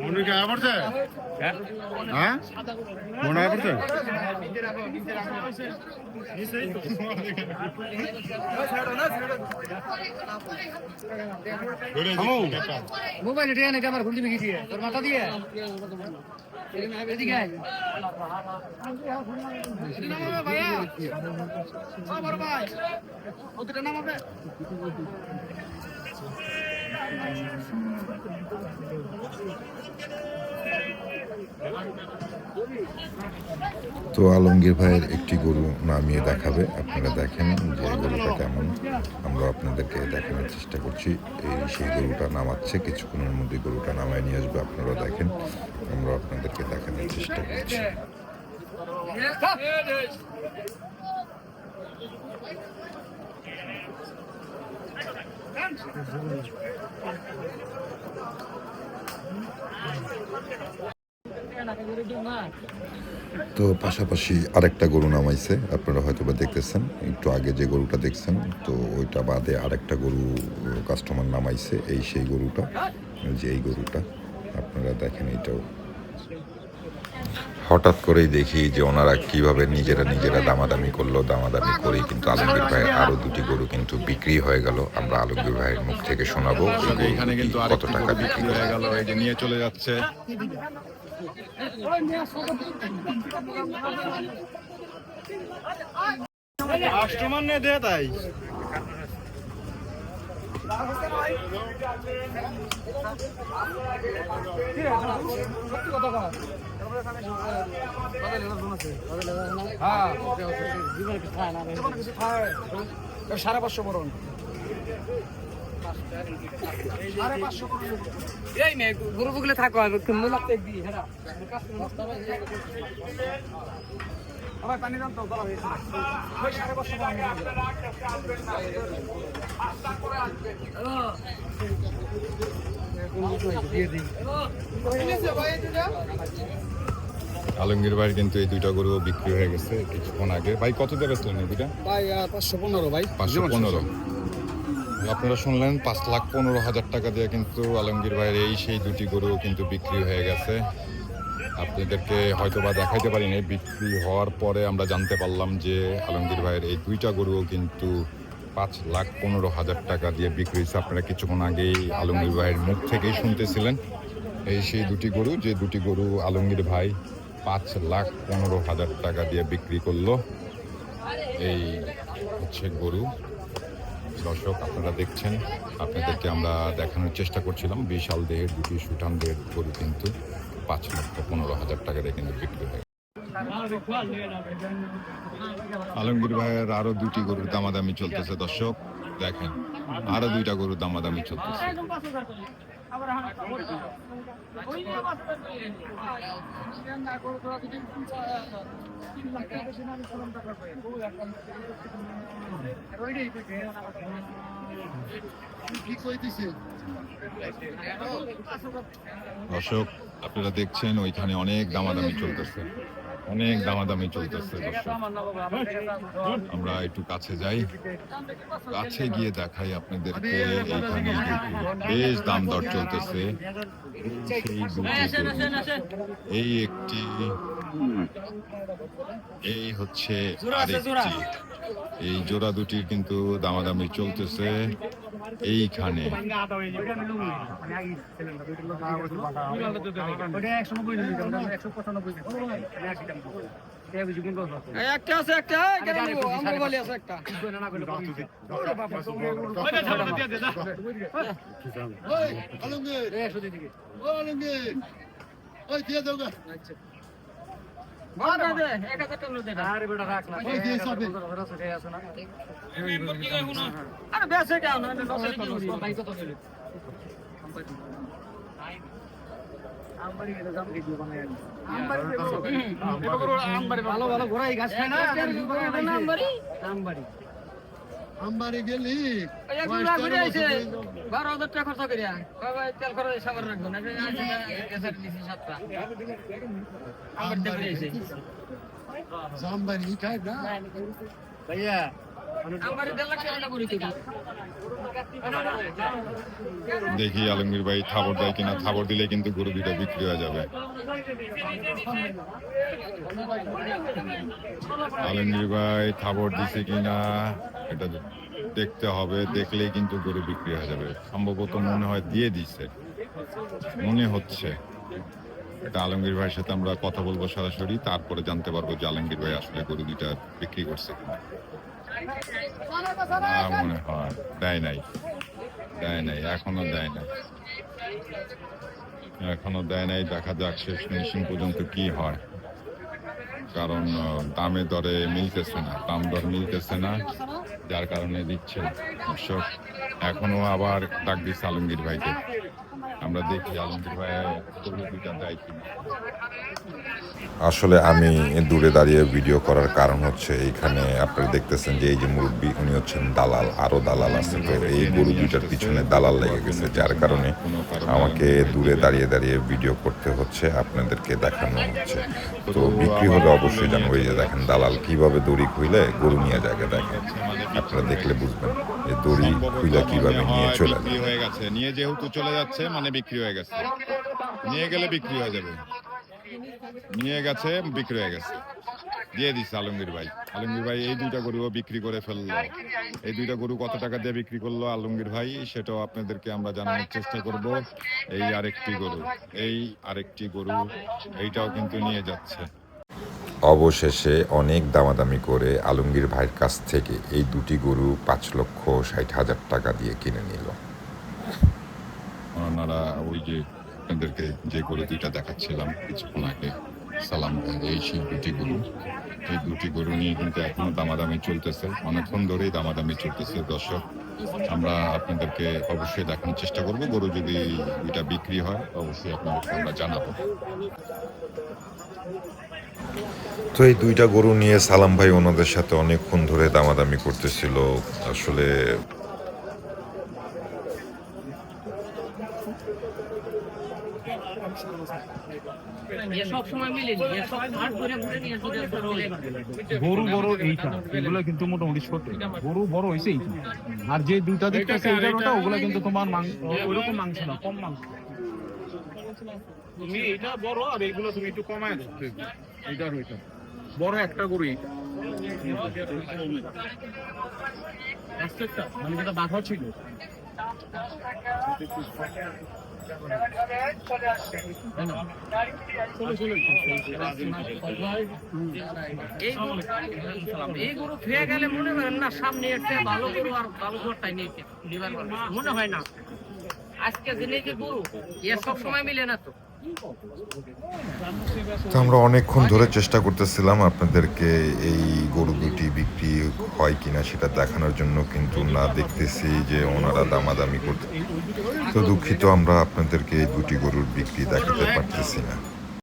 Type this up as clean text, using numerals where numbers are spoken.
মনে কি আয়া পড়ছে? হ্যাঁ মনে আয়া পড়ছে? মোবাইল এটা নাকি আমার ঘুরতে গেছি তোর মাথা দিয়ে এদিকে ভাইয়া বড় ভাই ওটা নামাবে তো আলমগীর ভাইয়ের একটি গরু নামিয়ে দেখাবে, আপনারা দেখেন যে গরুটা কেমন। আমরা আপনাদেরকে দেখানোর চেষ্টা করছি। সেই গরুটা নামাচ্ছে, কিছুক্ষণের মধ্যে গরুটা নামায় নিয়ে আসবে, আপনারা দেখেন। আমরা আপনাদেরকে দেখানোর চেষ্টা করছি। তো পাশাপাশি আরেকটা গরু নামাইছে, আপনারা হয়তো বা দেখতেছেন, একটু আগে যে গরুটা দেখছেন তো ওইটা বাদে আরেকটা গরু কাস্টমার নামাইছে। সেই গরুটা, যে এই গরুটা আপনারা দেখেন। এইটাও হঠাৎ করেই দেখি যে ওনারা কিভাবে নিজেরা দামাদামি করলো। দামাদামি করেই কিন্তু আলমগীর ভাইয়ের আরো দুটি গরু কিন্তু বিক্রি হয়ে গেল। আমরা আলমগীর ভাইয়ের মুখ থেকে শোনাবো এখানে কিন্তু কত টাকা বিক্রি হয়ে গেল। এই যে নিয়ে চলে যাচ্ছে। কাস্টমার নিয়ে দে তাই সাড়ে 500 বরণ গরু বুকলে থাকো পানি দাম তো সাড়ে 500 আলমগীর ভাই কিন্তু এই দুইটা গরু বিক্রি হয়ে গেছে কিছুক্ষণ আগে। ভাই কত দেবে এই দুইটা? ভাই 515 ভাই 515। আপনারা শুনলেন 5,15,000 টাকা দিয়ে কিন্তু আলমগীর ভাইয়ের সেই দুটি গরু কিন্তু বিক্রি হয়ে গেছে। আপনাদেরকে হয়তো বা দেখাইতে পারিনি। বিক্রি হওয়ার পরে আমরা জানতে পারলাম যে আলমগীর ভাইয়ের এই দুইটা গরুও কিন্তু 5,15,000 টাকা দিয়ে বিক্রি হয়েছে। আপনারা কিছুক্ষণ আগেই আলমগীর ভাইয়ের মুখ থেকেই শুনতেছিলেন। সেই দুটি গরু, যে দুটি গরু আলমগীর ভাই 5,15,000 টাকা দিয়ে বিক্রি করলো। এই হচ্ছে গরু। দর্শক আপনারা দেখছেন, আপনাদেরকে আমরা দেখানোর চেষ্টা করছিলাম বিশাল দেহের দুটি সুঠাম দেহের গরু কিন্তু 5,15,000 টাকা দিয়ে কিন্তু বিক্রি হয়। আলমগীর ভাইয়ের আরো দুটি গরুর দামাদামি চলতেছে। দর্শক দেখেন, আরো দুইটা গরুর দামাদামি চলতেছে। দর্শক আপনারা দেখছেন ওইখানে অনেক দামাদামি চলতেছে, অনেক দামাদামি চলতেছে। দর্শক আমরা একটু কাছে যাই, কাছে গিয়ে দেখাই আপনাদেরকে। এইখানে বেশ দাম দর চলতেছে। সেই এই একটি, এই হচ্ছে আরেকটি, এই জোড়া দুটির কিন্তু দামাদামি চলতেছে এইখানে। একটা আছে, একটা মোবাইল আছে, একটা ভালো ভালো ঘোড়াই গাছ খায় না। আমবাড়ি গেলি 12,000 টাকা খরচা করিয়া তেল খরচ সাবার রাখবো না। ভাইয়া দেখি আলমগীর ভাই থাবর দেয় কিনা, থাবর দিলে কিন্তু গরু দুটো বিক্রি হয়ে যাবে। আলমগীর ভাই থাবর দিছে কিনা এটা দেখতে হবে, দেখলেই কিন্তু গরু বিক্রি হয়ে যাবে। সম্ভবত মনে হয় দিয়ে দিছে, মনে হচ্ছে। এটা আলমগীর ভাইয়ের সাথে আমরা কথা বলবো সরাসরি, তারপরে জানতে পারবো যে আলমগীর ভাই আসলে গরু দুইটা বিক্রি করছে কিনা। মনে হয় দেয় নাই, এখনো দেয় নাই, দেখা যাক শেষ ফিনিশিং পর্যন্ত কি হয়। কারণ দামে দরে মিলতেছে না, দাম দর মিলতেছে না, যার কারণে দিচ্ছে না। দর্শক এখনো আবার ডাক দিচ্ছে আলমগীর ভাইকে, আমরা দেখি আলমগীর ভাই দুইটা দেয় কিনা। আসলে আমি দূরে দাঁড়িয়ে ভিডিও করার কারণ হচ্ছে এইখানে আপনারা দেখতেছেন যে এই যে মুরব্বী উনি হচ্ছেন দালাল, আরও দালাল আছে। তো এই গরু দুইটার পিছনে দালাল লেগে গেছে, যার কারণে আমাকে দূরে দাঁড়িয়ে দাঁড়িয়ে ভিডিও করতে হচ্ছে, আপনাদেরকে দেখানো হচ্ছে। তো বিক্রি হলে অবশ্যই জানবো। এই যে দেখেন দালাল কিভাবে দড়ি খুইলে গরু নিয়ে যাকে দেখেন, আপনারা দেখলে বুঝবেন যে দড়ি খুইলে কিভাবে নিয়ে চলে যায়। হয়ে গেছে, নিয়ে যেহেতু চলে যাচ্ছে মানে বিক্রি হয়ে গেছে, নিয়ে গেলে বিক্রি হয়ে যাবে, নিয়ে গেছে বিক্রি হয়ে গেছে, দিয়ে দিচ্ছে আলমগীর ভাই। আলমগীর ভাই এই দুইটা গরুও বিক্রি করে ফেললো। এই দুইটা গরু কত টাকা দিয়ে বিক্রি করলো আলমগীর ভাই সেটাও আপনাদেরকে আমরা জানানোর চেষ্টা করব। এই আরেকটি গরু এইটাও কিন্তু নিয়ে যাচ্ছে। অবশেষে অনেক দামাদামি করে আলমগীর ভাইয়ের কাছ থেকে এই দুটি গরু 5,60,000 টাকা দিয়ে কিনে নিল। ওনারা ওই যে আপনাদেরকে যে গরু দুইটা দেখাচ্ছিলাম কিছুক্ষণ আগে, সালাম এই সেই দুটি গরু নিয়ে কিন্তু এখনো দামাদামি চলতেছে, অনেকক্ষণ ধরেই দামাদামি চলতেছে। দর্শক আমরা আপনাদেরকে অবশ্যই দেখানোর চেষ্টা করব, গরু যদি দুইটা বিক্রি হয় অবশ্যই আপনাদেরকে আমরা জানাবো। তো এই দুইটা গরু নিয়ে সালাম ভাই ওনাদের সাথে অনেকক্ষণ ধরে দামাদামি করতেছিল। আসলে গরু বড় এইটা, এগুলো কিন্তু মোটামুটি ছোট। গরু বড় হয়েছে এইটা, আর যে দুইটা দেখতেছে ওটা ওগুলা কিন্তু তোমার ওইরকম মাংস না, কম মাংস। তুমি এটা বড় আর এইগুলো তুমি একটু কমায় দাও। এইটা আর ওইটা বড় একটা গরু, এইটা মানে যেটা বাঘা ছিল। এই গরু খেয়ে গেলে মনে করেন না সামনে একটা ভালো গরু আর ভালো গরুটাই নিয়ে মনে হয় না। আজকে দিনে যে গরু এ সব সময় মিলে না। তো আমরা অনেকক্ষণ ধরে চেষ্টা করতেছিলাম আপনাদেরকে এই গরু দুটি বিক্রি হয় কিনা সেটা দেখানোর জন্য, কিন্তু না দেখতেছি যে ওনারা দামাদামি করতে। তো দুঃখিত, আমরা আপনাদেরকে এই দুটি গরুর বিক্রি দেখাতে পারতেছি না।